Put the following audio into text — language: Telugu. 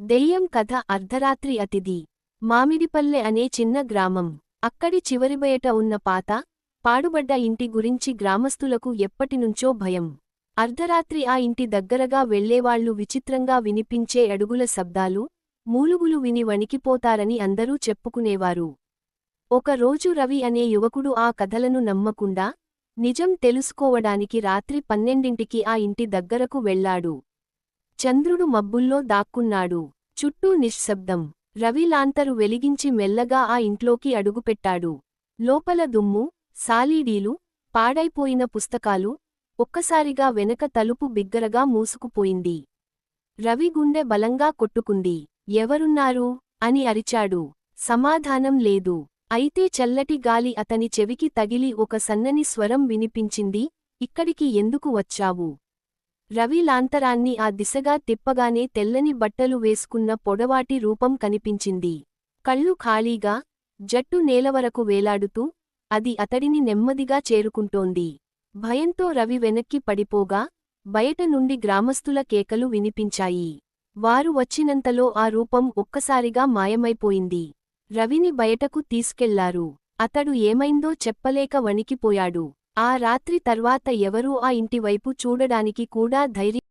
దెయ్యం కథ అర్ధరాత్రి అతిథి. మామిడిపల్లె అనే చిన్న గ్రామం. అక్కడి చివరిబయట ఉన్న పాత, పాడుబడ్డ ఇంటి గురించి గ్రామస్తులకు ఎప్పటినుంచో భయం. అర్ధరాత్రి ఆ ఇంటి దగ్గరగా వెళ్లేవాళ్లు విచిత్రంగా వినిపించే అడుగుల శబ్దాలు, మూలుగులు విని వణికిపోతారని అందరూ చెప్పుకునేవారు. ఒకరోజు రవి అనే యువకుడు ఆ కథలను నమ్మకుండా, నిజం తెలుసుకోవడానికి రాత్రి 12ంటికి ఆ ఇంటి దగ్గరకు వెళ్లాడు. చంద్రుడు మబ్బుల్లో దాక్కున్నాడు. చుట్టూ నిశ్శబ్దం. రవి లాంతరు వెలిగించి మెల్లగా ఆ ఇంట్లోకి అడుగుపెట్టాడు. లోపల దుమ్ము, సాలీడీలు, పాడైపోయిన పుస్తకాలు. ఒక్కసారిగా వెనక తలుపు బిగ్గరగా మూసుకుపోయింది. రవి గుండె బలంగా కొట్టుకుంది. ఎవరున్నారు అని అరిచాడు. సమాధానం లేదు. అయితే చల్లటి గాలి అతని చెవికి తగిలి ఒక సన్నని స్వరం వినిపించింది, ఇక్కడికి ఎందుకు వచ్చావు? రవి లాంతరాన్ని ఆ దిశగా తిప్పగానే తెల్లని బట్టలు వేసుకున్న పొడవాటి రూపం కనిపించింది. కళ్ళు ఖాళీగా, జట్టు నేలవరకు వేలాడుతూ, అది అతడిని నెమ్మదిగా చేరుకుంటోంది. భయంతో రవి వెనక్కి పడిపోగా, బయట నుండి గ్రామస్తుల కేకలు వినిపించాయి. వారు వచ్చినంతలో ఆ రూపం ఒక్కసారిగా మాయమైపోయింది. రవిని బయటకు తీసుకెళ్లారు. అతడు ఏమైందో చెప్పలేక వణికిపోయాడు. ఆ రాత్రి తర్వాత ఎవరూ ఆ ఇంటివైపు చూడడానికి కూడా ధైర్యం